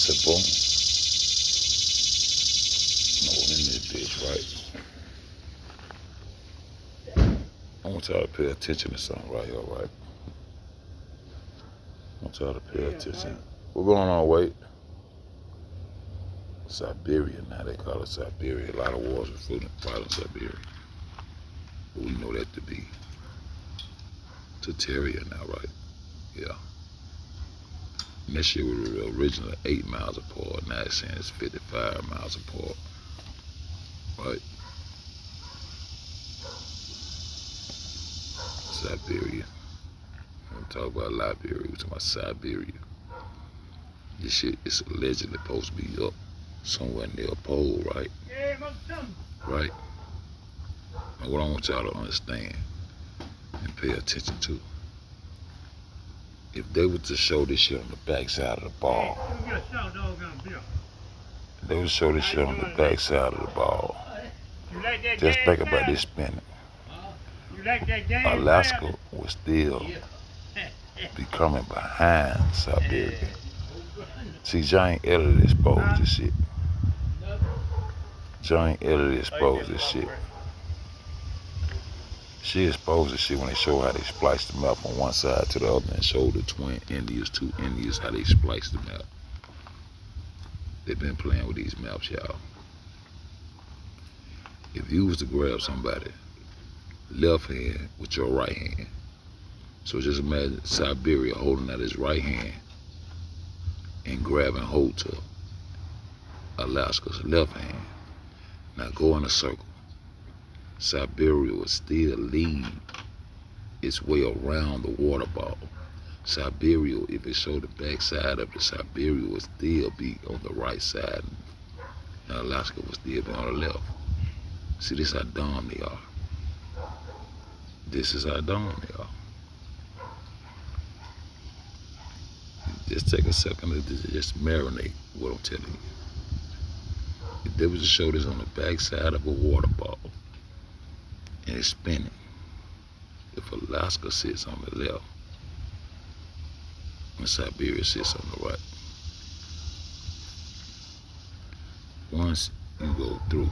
said, boom. No, in this bitch, right? I want y'all to pay attention to something right here, right? I want y'all to pay attention. We're going on, wait. Siberia, now they call it Siberia. A lot of wars were fought in Siberia. But we know that to be Tartaria now, right? Yeah. And that shit was originally 8 miles apart. Now it's saying it's 55 miles apart. Right? Siberia. When we talk about Liberia, we talk about Siberia. This shit is allegedly supposed to be up somewhere near a pole, right? Right? And what I want y'all to understand and pay attention to, if they were to show this shit on the backside of the ball, if they would show this shit on the backside of the ball, just think about this spinning. Alaska would still be coming behind Siberia. See, Giant Elliott exposed this shit. Giant Elliott exposed this shit. She exposed this shit when they show how they spliced the map on one side to the other and showed the twin Indians, 2 Indians, how they spliced the map. They've been playing with these maps, y'all. If you was to grab somebody left hand with your right hand, so just imagine Siberia holding out his right hand and grabbing hold to Alaska's left hand. Now go in a circle. Siberia will still lead its way around the water ball. Siberia, if it showed the back side of it, Siberia would still be on the right side, and Alaska would still be on the left. See, this is how dumb they are. This is how dumb they are. Just take a second to just marinate what I'm telling you. If they was to show this on the back side of a water ball and it's spinning, if Alaska sits on the left and Siberia sits on the right, once you go through,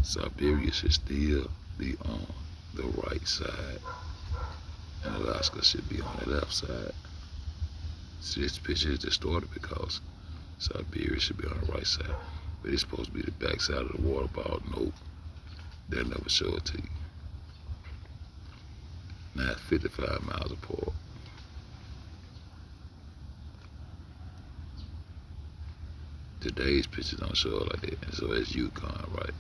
Siberia should still be on the right side and Alaska should be on the left side. See, this picture is distorted because Siberia should be on the right side, but it's supposed to be the back side of the water ball. Nope, they'll never show it to you. Now it's 55 miles apart. Today's pictures don't show it like that, and so it's Yukon, right?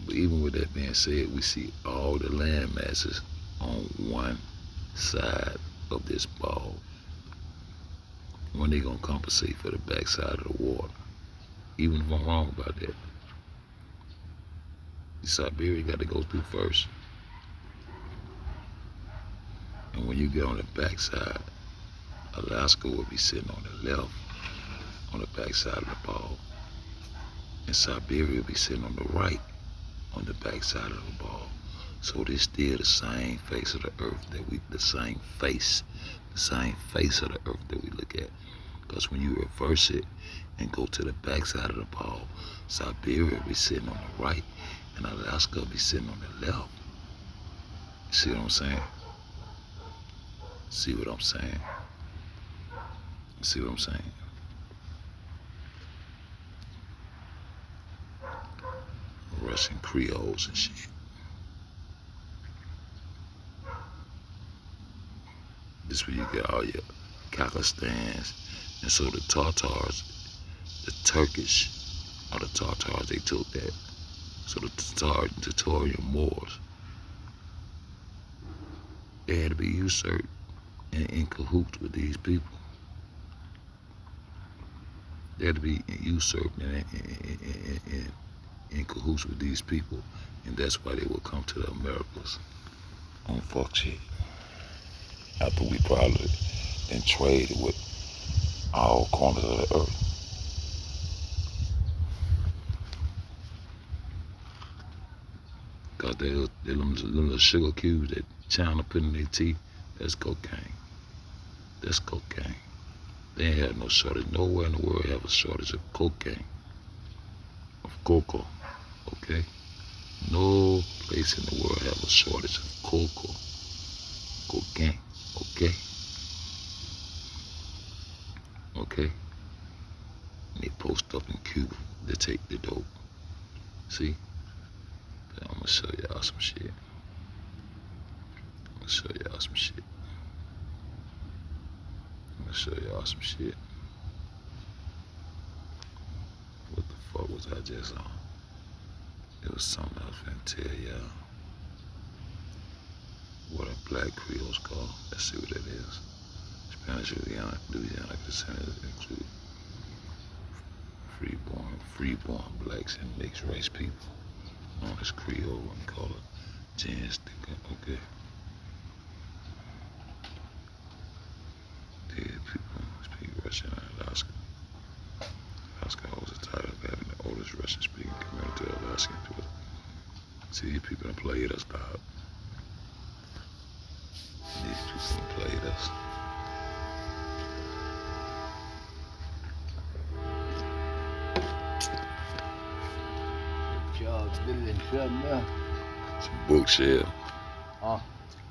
But even with that being said, we see all the land masses on one side of this ball. When they gonna compensate for the backside of the water? Even if I'm wrong about that. Siberia got to go through first. And when you get on the backside, Alaska will be sitting on the left, on the backside of the ball. And Siberia will be sitting on the right, on the backside of the ball. So it's still the same face of the earth that the same face of the earth that we look at. Because when you reverse it and go to the backside of the ball, Siberia will be sitting on the right and Alaska will be sitting on the left. See what I'm saying? See what I'm saying? See what I'm saying? Russian Creoles and shit. This is where you get all your Kakistans. And so the Tartars, the Turkish, or the Tartars, they took that. So the Tatarian Moors, they had to be usurped and in cahoots with these people. They had to be usurped and in cahoots with these people. And that's why they would come to the Americas on fuck shit. After we probably then traded with all corners of the earth. Cause they little sugar cubes that China put in their teeth, that's cocaine. That's cocaine. They ain't had no shortage. Nowhere in the world have a shortage of cocaine, of cocoa, okay? No place in the world have a shortage of cocoa, cocaine, okay? Okay? And they post up in Cuba. They take the dope. See? But I'm gonna show y'all some shit. I'm gonna show y'all some shit. I'm gonna show y'all some shit. What the fuck was I just on? It was something I was finna tell y'all. What a black Creole's called. Let's see what it is. Spanish, Louisiana descendants include freeborn blacks and mixed race people, known as Creole and color, gens, okay. Dead people speak Russian in Alaska. Alaska holds the title of having the oldest Russian-speaking community of Alaska. See, these people done played us, dog. These people done played us. Some bookshelves. Huh?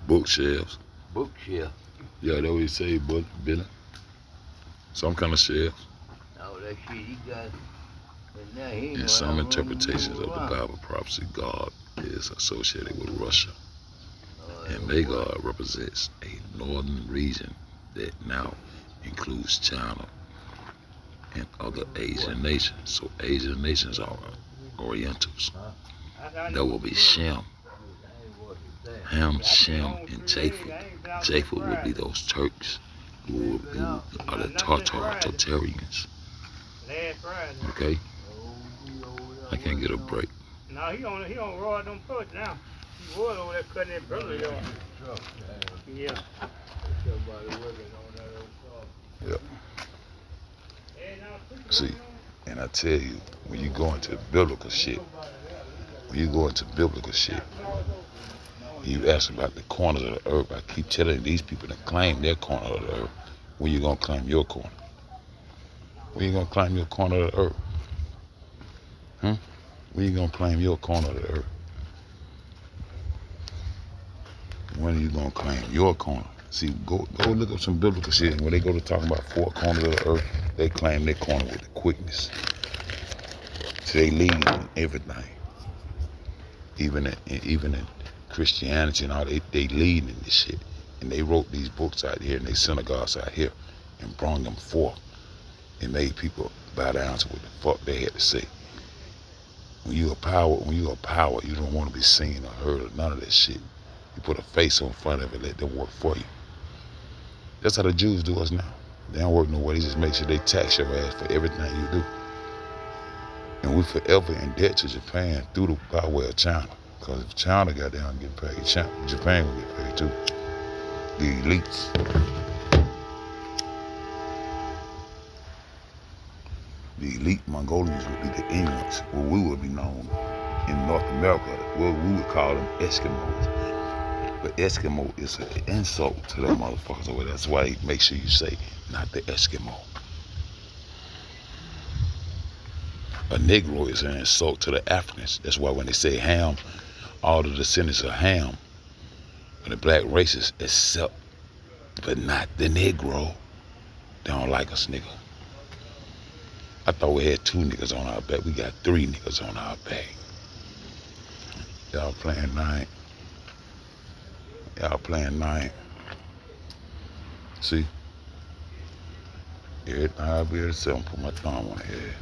Bookshelves. Bookshelf. Yeah, that's what you say, Billy. Some kind of shelves. No, that shit he got in there. He ain't In some interpretations of the Bible prophecy, God is associated with Russia. And Magog represents a northern region that now includes China and other Asian nations. So Asian nations are Orientals. That will be Shem, Ham, Shem, and Japheth. Japheth would be those Turks who are the Tartarians. Okay? I can't get a break. No, he don't roll them push now. He was over there cutting that brother yard. Yeah. Yeah. See, and I tell you, when you go into biblical shit, you ask about the corners of the earth. I keep telling these people to claim their corner of the earth. When you gonna claim your corner? When you gonna claim your corner of the earth? When you gonna claim your corner of the earth? When are you gonna claim your corner? See, go look up some biblical shit. When they go to talk about 4 corners of the earth, they claim their corner with the quickness. So they lead in everything. Even in Christianity and all, they lead in this shit. And they wrote these books out here and they synagogues out here and brought them forth and made people bow down to what the fuck they had to say. When you a power, you don't want to be seen or heard or none of that shit. You put a face on front of it, let them work for you. That's how the Jews do us now. They don't work no way. They just make sure they tax your ass for everything you do. And we forever in debt to Japan by way of China. Because if China got down and get paid, Japan will get paid too. The elites. The elite Mongolians would be the Inuits, where we would be known in North America, where we would call them Eskimos. But Eskimo is an insult to them motherfuckers over there. That's why make sure you say, not the Eskimo. A Negro is an insult to the Africans. That's why when they say Ham, all the descendants of Ham, and the black races, except, but not the Negro. They don't like us, nigga. I thought we had 2 niggas on our back. We got 3 niggas on our back. Y'all playing 9. Y'all playing 9. See? Everything I'll be able to say, I'm put my thumb on the head.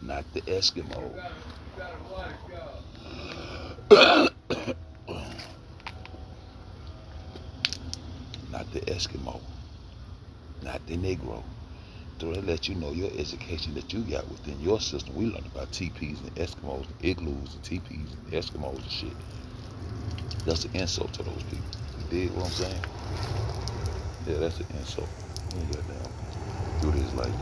Not the Eskimo. Not the Eskimo. Not the Negro. So they let you know your education that you got within your system. We learned about TPs and Eskimos and igloos and TPs and Eskimos and shit. That's an insult to those people. You dig what I'm saying? Yeah, that's an insult. You ain't got down. Do this like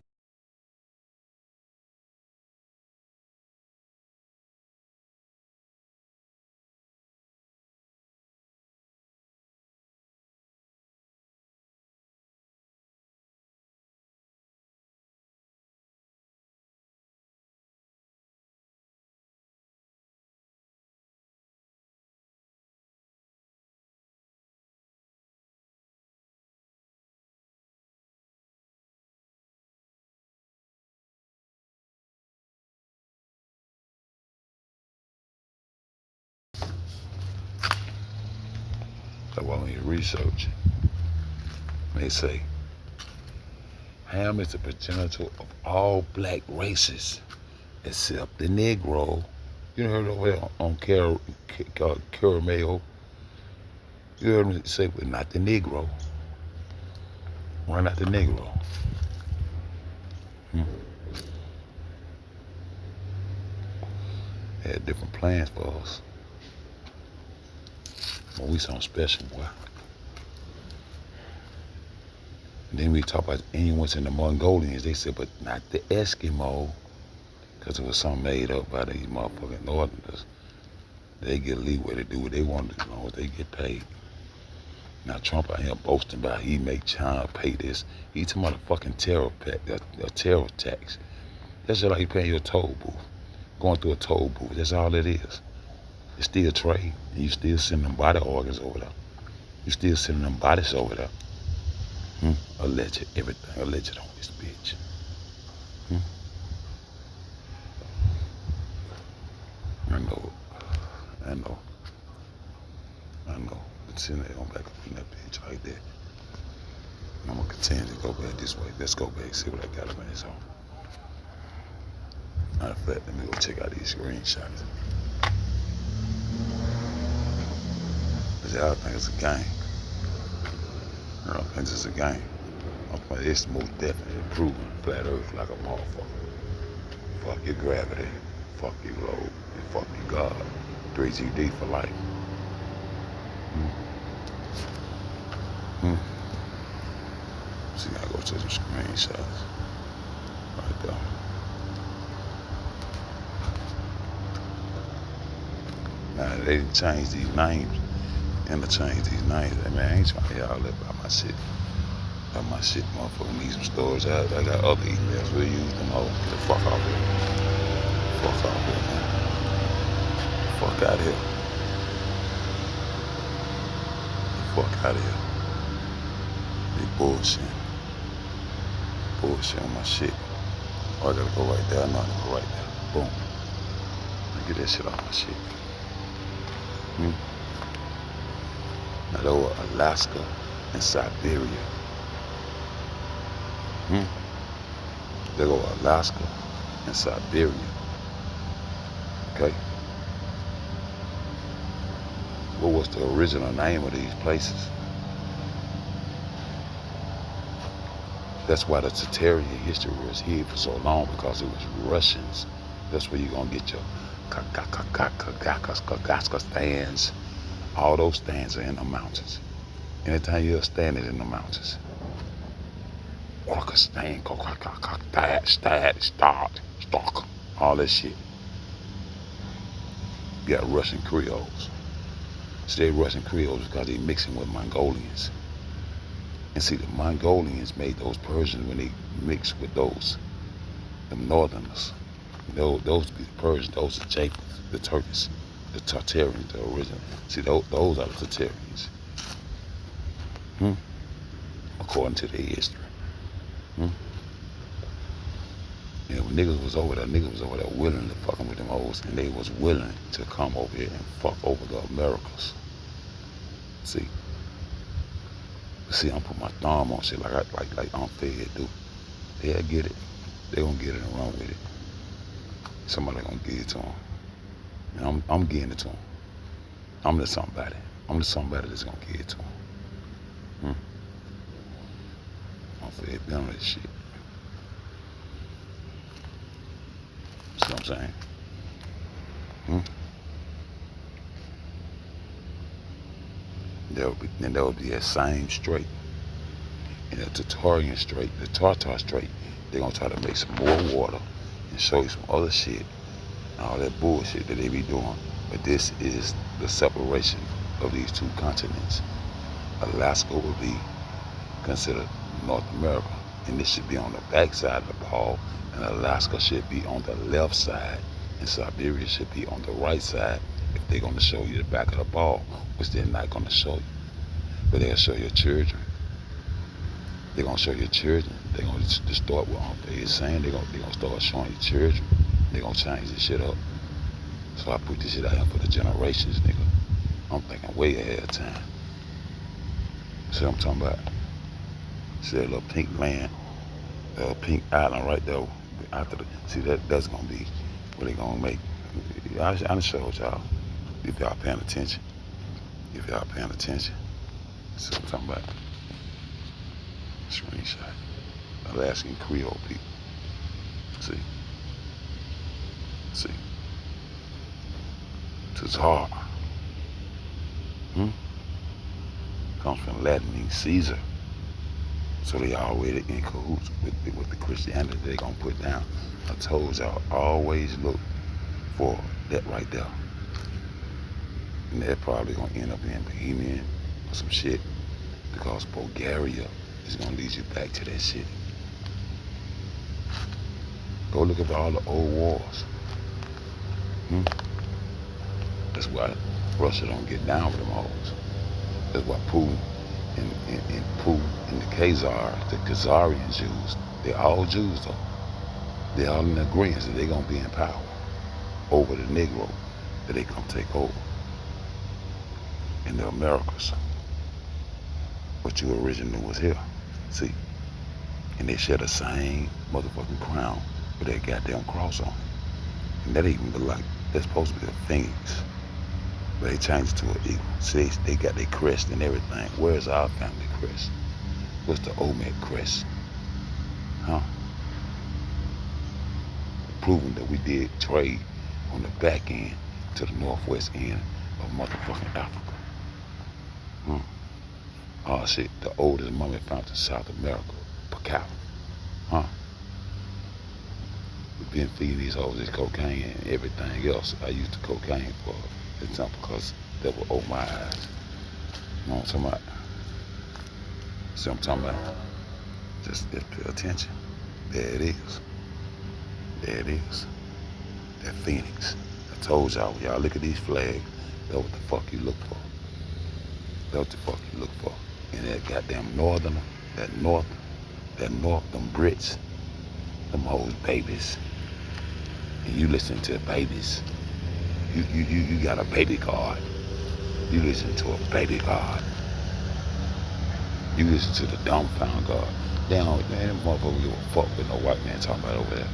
while you research, they say Ham is the progenitor of all black races except the Negro. You heard over there on Caramel. You heard me say, but not the Negro. Why not the Negro? They had different plans for us. But we something special, boy. And then we talk about Inuits and the Mongolians. They said, but not the Eskimo. Because it was something made up by these motherfucking Northerners. They get leeway to do what they want to do as long as they get paid. Now Trump out here boasting about he make China pay this. He talking about a fucking terror tax. That's just like you paying your toll booth. Going through a toll booth. That's all it is. It's still trade. And you still sending them body organs over there. You still sending them bodies over there. Alleged, everything alleged on this bitch. I know. But sitting there on back up in that bitch like that. And I'm gonna continue to go back this way. Let's go back, see what I got up in this home. Matter of fact, let me go check out these screenshots. Cause y'all think it's a game. I don't think it's a game. It's most definitely proven flat earth like a motherfucker. Fuck your gravity. Fuck your globe. And fuck your God. 3GD for life. So you gotta go to some screenshots. Right there. Now they didn't change these names. Interchange these names. I mean, I ain't trying to hear all that about my shit. About my shit, motherfucker. Need some storage. I got other emails. We'll use them all. Get the fuck off here. Fuck off here, man. Fuck out of here. Fuck out of here. They bullshit. Bullshit on my shit. Oh, I gotta go right there. I know I gotta go right there. Boom. Get that shit off my shit. Now they were Alaska and Siberia. They go Alaska and Siberia. Okay? What was the original name of these places? That's why the Tatarian history was here for so long, because it was Russians. That's where you're gonna get your stands. All those stands are in the mountains. Anytime you're standing in the mountains. Stand, stock, all that shit. You got Russian Creoles. See, they Russian Creoles because they mixing with Mongolians. And see, the Mongolians made those Persians when they mixed with those, them Northerners. Those be the Persians, those are Japans, the Turks, the Tartarians, the original. See, those are the Tartarians. According to their history. Yeah, when niggas was over there willing to fucking with them hoes, and they was willing to come over here and fuck over the Americas. See? See, I'm putting my thumb on shit like I'm Fed do. They'll get it. They gonna get it and run with it. Somebody gonna give it to them. And I'm giving it to them. I'm the somebody. I'm the somebody that's gonna give it to them. I'm Fed been on this shit. See what I'm saying? There would be that same strait. In the Tartar Strait, they're gonna try to make some more water and show you some other shit and all that bullshit that they be doing. But this is the separation of these two continents. Alaska would be considered North America, and this should be on the back side of the ball, and Alaska should be on the left side, and Siberia should be on the right side if they're going to show you the back of the ball, which they're not going to show you. But they'll show your children. They're going to show your children. They're going to start what they're saying. They're going to start showing your children. They're going to change this shit up. So I put this shit out here for the generations, nigga. I'm thinking way ahead of time. See what I'm talking about? See that little pink land, pink island right there after the, see that's gonna be what they gonna make. I done showed y'all, if y'all paying attention. If y'all paying attention. See what I'm talking about? Screenshot. Alaskan Creole people. See? See? Tsar. Comes from Latin, means Caesar. So they already in cahoots with the Christianity they gonna put down. I told y'all, always look for that right there. And they're probably gonna end up in Bohemian or some shit, because Bulgaria is gonna lead you back to that shit. Go look at all the old wars. That's why Russia don't get down with them hoes. That's why Putin and the Khazarian Jews, they're all Jews though. They're all in agreement that they're gonna be in power over the Negro that they gonna take over in the Americas. But you originally was here. See? And they share the same motherfucking crown with that goddamn cross on. And that even look like that's supposed to be a phoenix. But they changed it to an eagle. See, they got their crest and everything. Where's our family crest? What's the Olmec crest? Huh? Proving that we did trade on the back end to the northwest end of motherfucking Africa. Oh shit, the oldest mummy found in South America, Pacao. Huh? We've been feeding these hoes this cocaine and everything else. I used the cocaine for example because that would open my eyes. You know what I'm talking about? See what I'm talking about? Just pay attention. There it is. There it is. That phoenix. I told y'all, when y'all look at these flags, that's what the fuck you look for. That's what the fuck you look for. And that goddamn northerner, that north, them Brits, them hoes babies. And you listen to babies. You got a baby God. You listen to a baby God. You listen to the dumbfound God. Damn, man, them motherfuckers give a fuck with no white man talking about over there.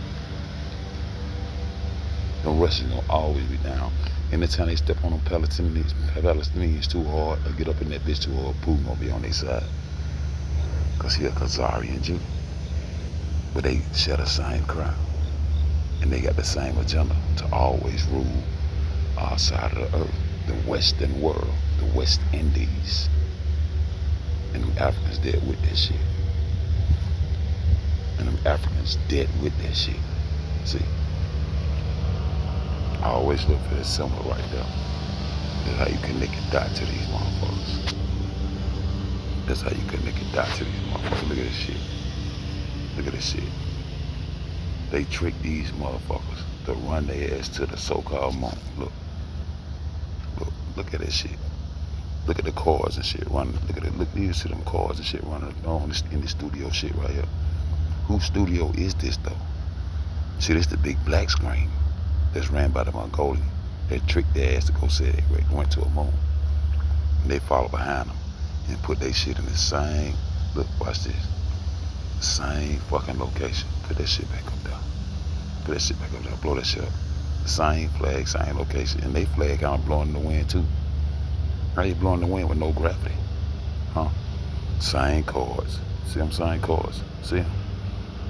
The Russians gonna always be down. Anytime they step on them Palestinians too hard or get up in that bitch too hard, Putin gonna be on their side. Cause he a Khazarian Jew. But they share the same crown. And they got the same agenda to always rule our side of the earth, the Western world, the West Indies. And them Africans dead with that shit. And them Africans dead with that shit. See? I always look for that symbol right there. That's how you connect a dot to these motherfuckers. That's how you connect a dot to these motherfuckers. Look at this shit. Look at this shit. They trick these motherfuckers to run their ass to the so-called moon. Look. Look at this shit. Look at the cars and shit running. Look at it. Look, you see them cars and shit running on in the studio shit right here. Whose studio is this though? See, this the big black screen that's ran by the Mongolian. They tricked their ass to go say they went to a moon. And they follow behind them and put their shit in the same, look, watch this. Same fucking location. Put that shit back up there. Put that shit back up there. Blow that shit up. Same flag, same location. And they flag kind of blowing in the wind too. How you blowing the wind with no gravity? Huh? Same chords. See them same chords? See them?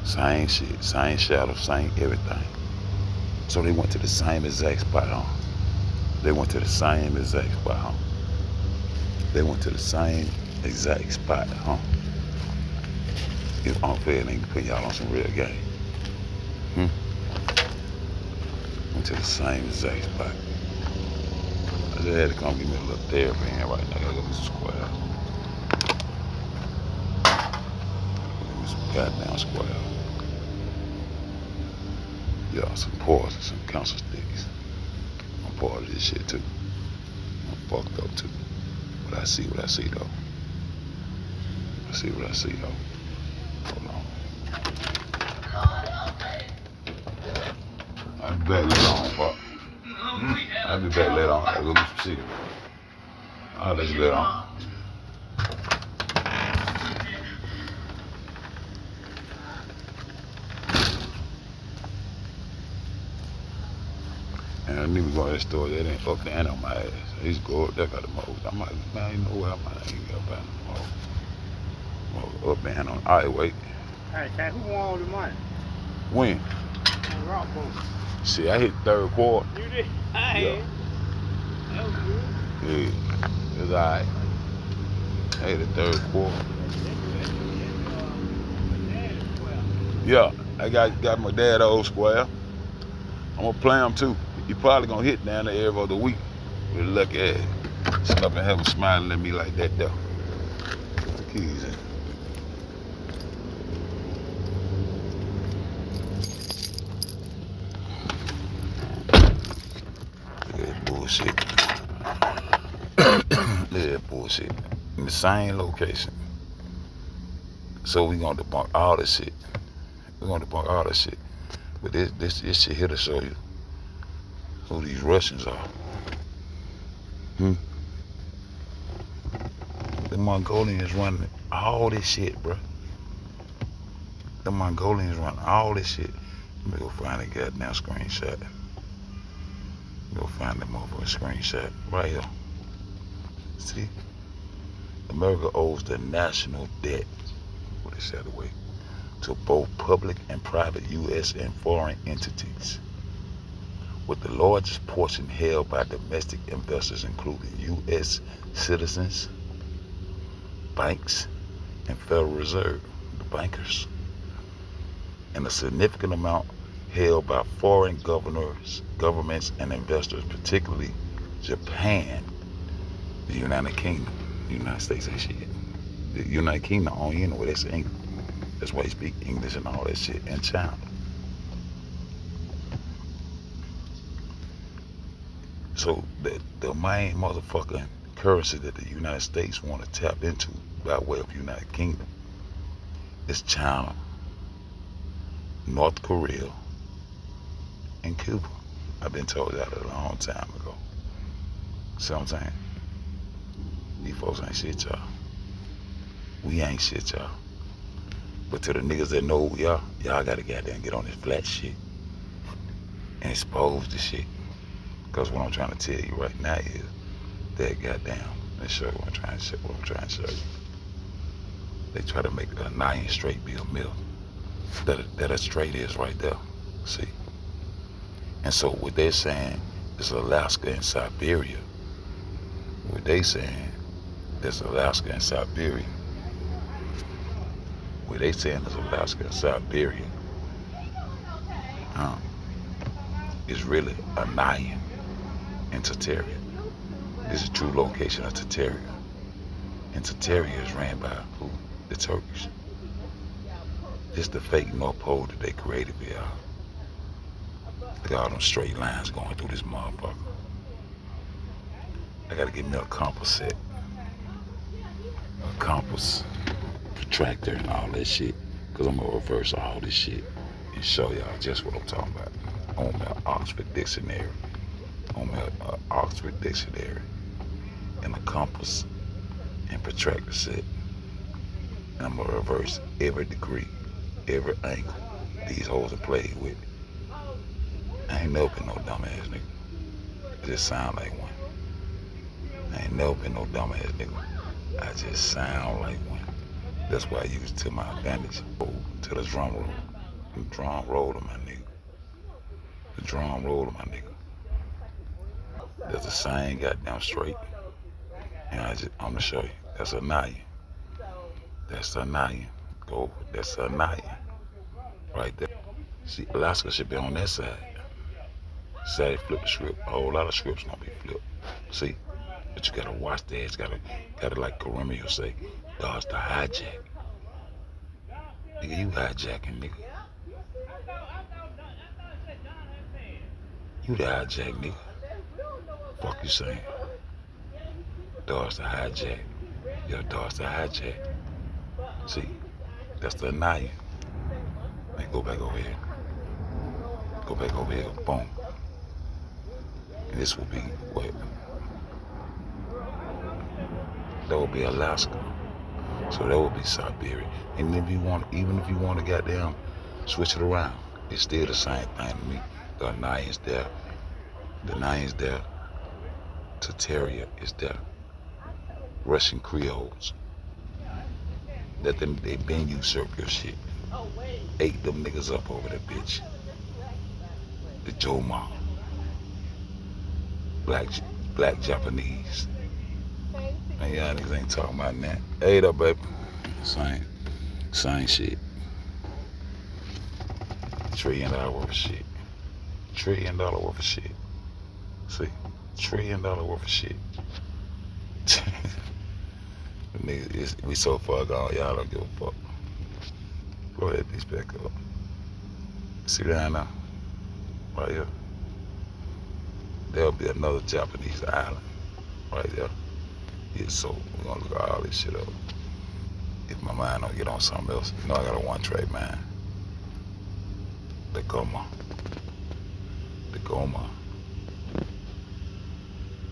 Same shit, same shadow, same everything. So they went to the same exact spot, huh? They went to the same exact spot, huh? They went to the same exact spot, huh? If unfair, they can put y'all on some real game. Went to the same exact spot. I just had to come give me a little therapy in right now. I gotta go to the square. Give me some goddamn square. Yeah, some pores and some council sticks. I'm part of this shit too. I'm fucked up too. But I see what I see though. I see what I see though. Hold on. I'll be back later on, fuck. I'll be back later on. I'll go get some cigarettes. I'll let you later on. And I need to go to that store. That ain't up there on my ass. I used to go up there, got the most. I'm like, man, you know what? I ain't got about no more. Up there on. All right, wait. Hey, Cat, who won all the money? When? On the rock boat. See, I hit third quarter. You did? I Yeah. had. That was good. Yeah. It was all right. I hit the third quarter. Yeah, I got my dad old square. I'm gonna play him too. He probably gonna hit down there every other week with a lucky ass. Sitting up and have him smiling at me like that though. Keys in. Look at that bullshit. Look at that bullshit. In the same location. So we gonna debunk all this shit. We're gonna debunk all this shit. But this shit here to show you who these Russians are. The Mongolians running all this shit, bro. The Mongolians running all this shit. Let me go find a goddamn screenshot. Go find that motherfucking screenshot right here. See? America owes the national debt, what they said away, to both public and private U.S. and foreign entities, with the largest portion held by domestic investors, including U.S. citizens, banks, and Federal Reserve, the bankers, and a significant amount held by foreign governments, and investors, particularly Japan, the United Kingdom. The United States ain't shit. The United Kingdom only know that's English. That's why you speak English and all that shit. And China. So the main motherfucking currency that the United States want to tap into by way of United Kingdom is China, North Korea, and Cuba. I've been told that a long time ago. See what I'm saying? These folks ain't shit, y'all. We ain't shit, y'all. But to the niggas that know who we are, y'all gotta goddamn get on this flat shit and expose the shit. Because what I'm trying to tell you right now is that goddamn, let's show you what I'm trying to show you. They try to make a 9 straight be a mill. That a straight is right there. See? And so what they're saying is Alaska and Siberia. What they saying is Alaska and Siberia. What they saying is Alaska and Siberia. Is really Anayan and Tartaria. This is the true location of Tartaria. And Tartaria is ran by who? The Turkish. This is the fake North Pole that they created for y'all. Look at all them straight lines going through this motherfucker. I gotta get me a compass set. A compass, protractor, and all that shit. Cause I'm gonna reverse all this shit and show y'all just what I'm talking about. I want me an Oxford Dictionary. I want me an Oxford Dictionary and a compass and protractor set. And I'm gonna reverse every degree, every angle these hoes are played with. I ain't never been no dumbass nigga. I just sound like one. I ain't never been no dumbass nigga. I just sound like one. That's why I use it to my advantage. To the drum roll. The drum roll to my nigga. The drum roll to my nigga. That's the same goddamn straight. And I'm gonna show you. That's a Nayan. That's a Nayan. Go. That's a Nayan. Right there. See, Alaska should be on that side. Say flip the script. A whole lot of scripts gonna be flipped. See? But you gotta watch that. It's gotta like Karimi will say, dodge the hijack. Nigga, you hijacking, nigga. You the hijack, nigga. Fuck you saying? Dodge the hijack. Yeah, dodge the hijack. See? That's the Naya. Hey, go back over here. Go back over here. Boom. And this will be what? That will be Alaska. So that will be Siberia. And if you want, even if you want to goddamn switch it around, it's still the same thing to me. The Nayans there, The Names there. Tataria is there. Russian Creoles. That them they been usurp your shit. Ate them niggas up over that bitch. The Joma. Black Japanese. Man, y'all niggas ain't talking about that. Ate up, baby. Same shit. $1 trillion worth of shit. $1 trillion worth of shit. See? $1 trillion worth of shit. Niggas, we so far gone, y'all don't give a fuck. Go ahead, piece back up. See that now? Right here. There'll be another Japanese island. Right there. Yeah, so we're gonna look at all this shit up. If my mind don't get on something else. You know I got a one-track mind. The Goma.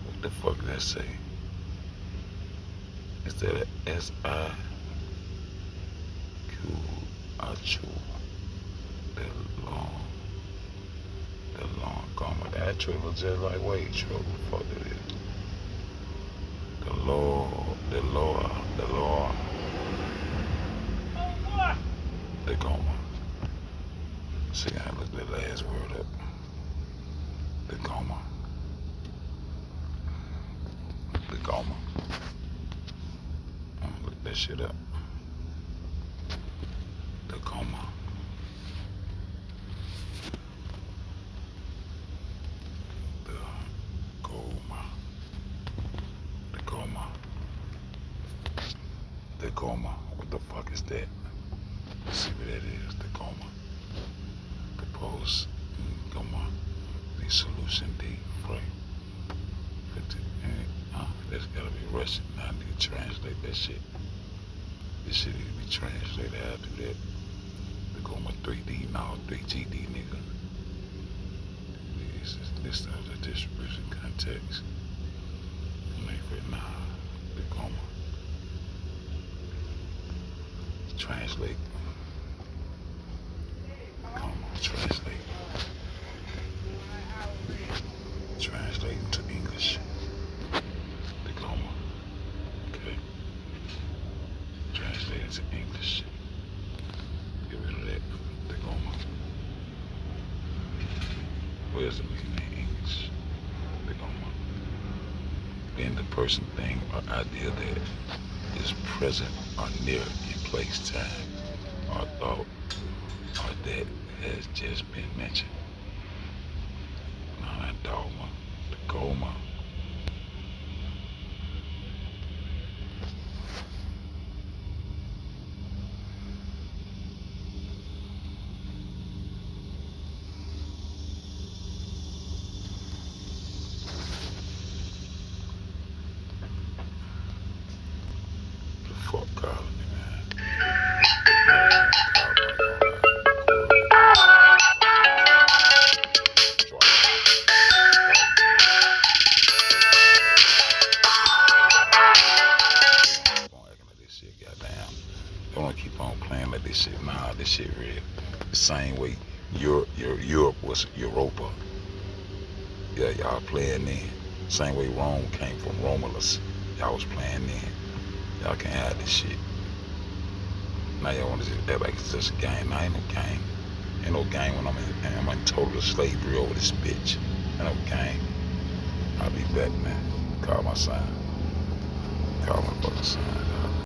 What the fuck did that say? Is that a S-I-Q-H-U? The long Goma. That actually looks just like wait, true. What the fuck it is? The Lord. The Goma. See, I look that last word up. The Goma. I'm gonna look that shit up. The Goma. The Goma. What the fuck is that? Let's see what that is. The Goma. Propose. Goma. The solution D. Frame. That's gotta be Russian. I need to translate that shit. This shit need to be translated. How to do that? The Goma 3D. No, 3GD, nigga. This of the distribution context. Nah. The Goma. Translate. Translate into English. The Goma. Okay. Translate into English. Get rid of that. The Goma. Where's the meaning in English? The Goma. Being the person, thing, or idea that is present or near in place, time, or thought, or that has just been mentioned. Not dogma, the Goma. The fuck calling me, man. Keep on playing like this shit. Nah, this shit real. The same way Europe was Europa. Yeah, y'all playing then. Same way Rome came from Romulus. Y'all was playing then. Y'all can't have this shit. Now y'all want to just act like it's just a game. Nah, ain't no game. Ain't no game when I'm in total slavery over this bitch. Ain't no game. I'll be back, man. Call my sign. Call my fucking sign.